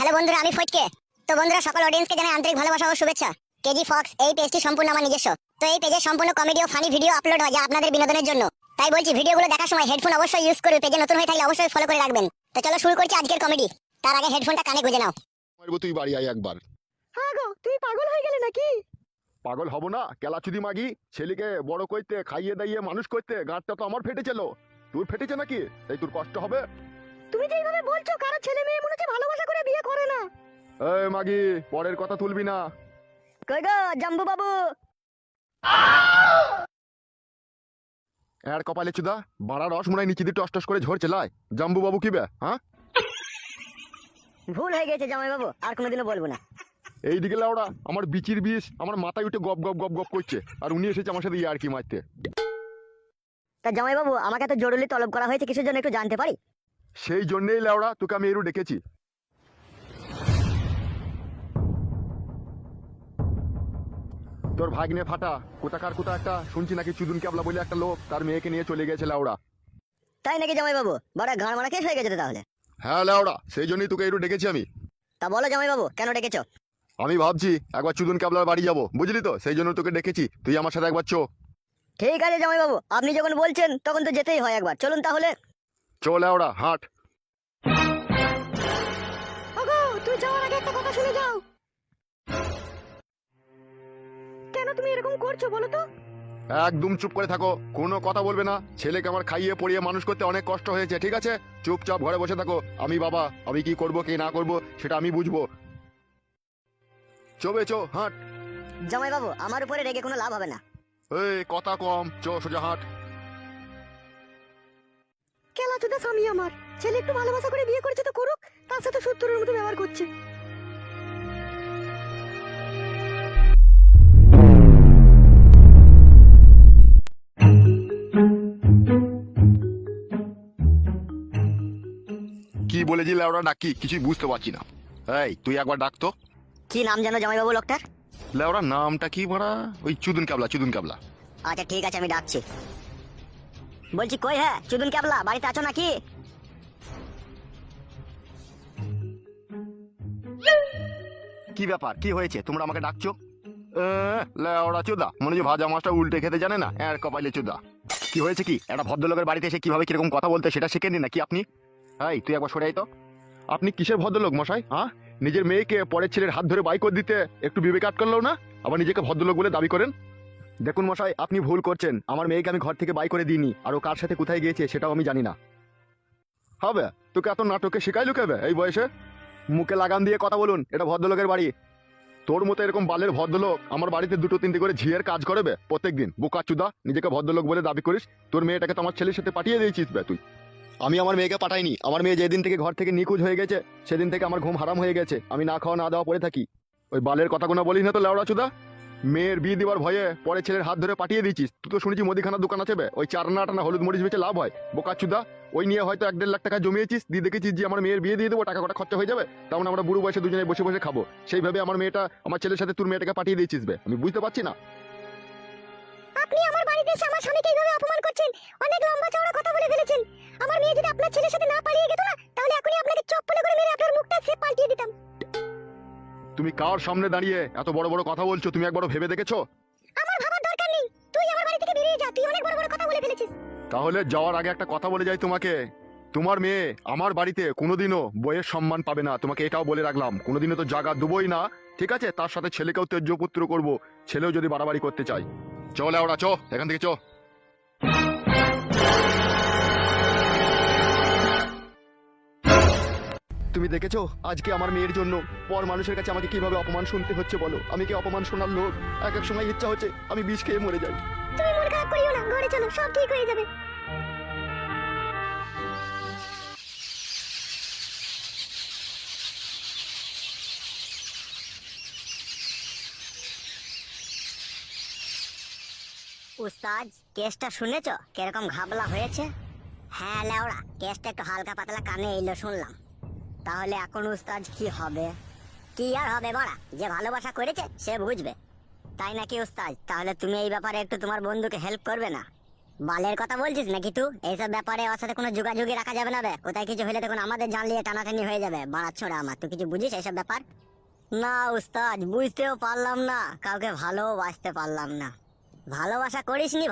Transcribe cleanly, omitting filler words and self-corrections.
Hello বন্ধুরা, আমি ফটকে। তো বন্ধুরা, সকল অডিয়েন্সকে জানাই আন্তরিক ভালোবাসা ও শুভেচ্ছা। কেজি ফক্স এই পেজটি সম্পূর্ণ আমার নিজস্ব। তো এই পেজে সম্পূর্ণ কমেডি ও ফানি ভিডিও আপলোড হয় যা আপনাদের বিনোদনের জন্য। তাই বলছি, ভিডিওগুলো দেখার সময় হেডফোন অবশ্যই ইউজ করবে। পেজে নতুন হয়ে থাকলে অবশ্যই ফলো করে রাখবেন। তো চলো শুরু করছি আজকের কমেডি। তার আগে হেডফোনটা কানে গুঁজে নাও। মারবো, তুই বাড়ি আয় একবার। হ্যাঁ গো, তুই পাগল হয়ে গেলে নাকি? পাগল হব না? কেলাচুদি মাগি, ছেলেকে বড় করতে, খাইয়ে দাইয়ে মানুষ করতে গাঁটটা তো আমার ফেটেছিল, তোর ফেটেছে নাকি? তাই তোর কষ্ট হবে? তুমি যে এইভাবে বলছো, কারো ছেলে মেয়ে মনে হচ্ছে ভালোবাসা করে বিয়ে করে না। এই মাগি, পরের কথা তুলবি না। কই গো জাম্বু বাবু? এর কপালে চুদা বাড়া রস মনে হয় নিচে দিয়ে টস টস করে ঝরছে লাই। জাম্বু বাবু কি বে? হ্যাঁ, ভুল হয়ে গেছে জামাই বাবু, আর কোনোদিনও বলবো না। এইদিকে লাউড়া আমার বিচির বিষ আমার মাথায় উঠে গপ গপ গপ গপ করছে, আর উনি এসেছে আমার সাথে ইয়ার কি মারতে। তা জামাই বাবু, আমাকে এত জরুরি তলব করা হয়েছে কিসের জন্য একটু জানতে পারি? সেই জন্যই লাউড়া তোকে আমি এরু ডেকেছি। তোর ভাগ্নে ফাটা কোথাকার কোথা একটা শুনছি নাকি চুদুন ক্যাবলা বলে একটা লোক তার মেয়েকে নিয়ে চলে গেছে লাউড়া। তাই নাকি জামাই বাবু? বড় ঘাড় মারা কেস হয়ে গেছে তো তাহলে। হ্যাঁ লাউড়া, সেই জন্যই তোকে এরু ডেকেছি আমি। তা বলো জামাই বাবু, কেন ডেকেছো? আমি ভাবছি একবার চুদুন ক্যাবলার বাড়ি যাবো, বুঝলি তো, সেই জন্য তোকে ডেকেছি। তুই আমার সাথে একবার চো। ঠিক আছে জামাই বাবু, আপনি যখন বলছেন তখন তো যেতেই হয় একবার। চলুন তাহলে। চো লাউড়া, হাট। ওগো, তুই যাওয়ার আগে একটা কথা শুনে যাও। কেন তুমি এরকম করছো বলো তো? একদম চুপ করে থাকো, কোনো কথা বলবে না। ছেলেকে আমার খাইয়ে পড়িয়ে মানুষ করতে অনেক কষ্ট হয়েছে, ঠিক আছে? চুপচাপ ঘরে বসে থাকো। আমি বাবা, আমি কি করব কি না করব সেটা আমি বুঝবো। চোবে চো, হাট। জামাই বাবু, আমার উপরে রেগে কোনো লাভ হবে না। এই কথা কম, চো সোজা হাট। কেলা চোদা স্বামী আমার, ছেলে একটু ভালোবাসা করে বিয়ে করেছে তো করুক, তার সাথে শত্রুর মতো ব্যবহার করছে। কি বলেছি লেওড়া ডাকি কিছুই বুঝতে পারছি না। এই তুই একবার ডাকতো। কি নাম জানো জামাই বাবু লোকটার? লেওড়া নামটা কি বড়া? ওই চুদুন ক্যাবলা, চুদুন ক্যাবলা। আচ্ছা ঠিক আছে, আমি ডাকছি। বলছি কই হ্যাঁ চুদুন ক্যাবলা, বাড়িতে আছো নাকি? কি ব্যাপার, কি হয়েছে, তোমরা আমাকে ডাকছো? লেওড়া চুদা মনে যে ভাজা মাছটা উল্টে খেতে জানে না, এর কপালে চুদা। কি হয়েছে কি? একটা ভদ্রলোকের বাড়িতে এসে কিভাবে কিরকম কথা বলতে সেটা শিখেনি নাকি আপনি? এই তুই একবার সরে আয় তো। আপনি কিসের ভদ্রলোক মশাই? হ্যাঁ, নিজের মেয়েকে পরের ছেলের হাত ধরে বাইক করে দিতে একটু বিবেক আটকালো না, আবার নিজেকে ভদ্রলোক বলে দাবি করেন? দেখুন মশাই, আপনি ভুল করছেন। আমার মেয়েকে আমি ঘর থেকে বাই করে দিইনি, আর ও কার সাথে কোথায় গিয়েছে সেটাও আমি জানি না। হবে তোকে এত নাটকে শেখাইলু কেবে এই বয়সে? মুখে লাগাম দিয়ে কথা বলুন, এটা ভদ্রলোকের বাড়ি। তোর মতো এরকম বালের ভদ্রলোক আমার বাড়িতে দুটো তিনটে করে ঝিয়ের কাজ করবে প্রত্যেকদিন। বোকা চুদা, নিজেকে ভদ্রলোক বলে দাবি করিস, তোর মেয়েটাকে তো আমার ছেলের সাথে পাঠিয়ে দিয়েছিস বে তুই। আমি আমার মেয়েকে পাঠাইনি। আমার মেয়ে যেদিন থেকে ঘর থেকে নিখোঁজ হয়ে গেছে সেদিন থেকে আমার ঘুম হারাম হয়ে গেছে। আমি না খাওয়া না দাওয়া পড়ে থাকি। ওই বালের কথাগুলো বলিস না তো লেওড়া চুদা। মেয়ের বিয়ে দেওয়ার ভয়ে পরে ছেলের হাত ধরে পাঠিয়ে দিয়েছিস। তুই তো শুনেছি মুদিখানার দোকান আছে বে, ওই চারনা টানা হলুদ মরিচ বেচে লাভ হয়। বোকা চুদা, ওই নিয়ে হয়তো 1-1.5 লাখ টাকা জমিয়েছিস, দিয়ে দেখেছিস যে আমার মেয়ের বিয়ে দিয়ে দেবো, টাকা কটা খরচা হয়ে যাবে, তেমন আমরা বুড়ো বয়সে দুজনে বসে বসে খাবো। সেইভাবে আমার মেয়েটা আমার ছেলের সাথে তোর মেয়েটাকে পাঠিয়ে দিয়েছিস বে। আমি বুঝতে পারছি না। আপনি আমার বাড়িতে এসে আমার স্বামীকে এইভাবে অপমান করছেন, অনেক লম্বা চওড়া কথা বলে ফেলেছেন। আমার মেয়ে যদি আপনার ছেলের সাথে না পালিয়ে যেত না, তাহলে এখনই আপনাকে চপ্পলে করে মেরে আপনার মুখটা সে পাল্টিয়ে দিতাম। তুমি কার সামনে দাঁড়িয়ে এত বড় বড় কথা বলছো? তুমি একবারও ভেবে দেখেছো? আমার ভাবার দরকার নেই, তুই আমার বাড়ি থেকে বেরিয়ে যা। তুই অনেক বড় বড় কথা বলে ফেলেছিস। তাহলে যাওয়ার আগে একটা কথা বলে যাই তোমাকে। তোমার মেয়ে আমার বাড়িতে কোনোদিনও বইয়ের সম্মান পাবে না, তোমাকে এটাও বলে রাখলাম। কোনোদিনও তো জায়গা দেবই না, ঠিক আছে? তার সাথে ছেলেকেও তেজ্য পুত্র করবো, ছেলেও যদি বাড়াবাড়ি করতে চাই। চলে ওরা, চো এখান থেকে চো। তুমি দেখেছো আজকে আমার মেয়ের জন্য পর মানুষের কাছে আমাকে কিভাবে অপমান শুনতে হচ্ছে বলো? আমি কি অপমান শোনার লোক? এক এক সময় ইচ্ছা হচ্ছে আমি বিষ খেয়ে মরে যাই। তুমি মন খারাপ করিও না, ঘরে চলো, সব ঠিক হয়ে যাবে। উস্তাদ, কেসটা শুনেছো কিরকম ঘাবলা হয়েছে? হ্যাঁ লেওড়া, কেসটা একটু হালকা পাতলা কানে এলো শুনলাম। তাহলে এখন উস্তাদ কি হবে? কি আর হবে বড়া, যে ভালোবাসা করেছে সে বুঝবে, তাই নাকি উস্তাদ? তাহলে তুমি এই ব্যাপারে একটু তোমার বন্ধুকে হেল্প করবে না? বালের কথা বলছিস নাকি তুই? এইসব ব্যাপারে ওর সাথে কোনো যোগাযোগই রাখা যাবে না বে। কোথায় কিছু হলে তখন আমাদের জানলিয়ে টানাটানি হয়ে যাবে। বাড়া ছোড়া আমার, তুই কিছু বুঝিস এইসব ব্যাপার? না উস্তাদ, বুঝতেও পারলাম না, কাউকে ভালোবাসতে পারলাম না। ভালোবাসা করিসনি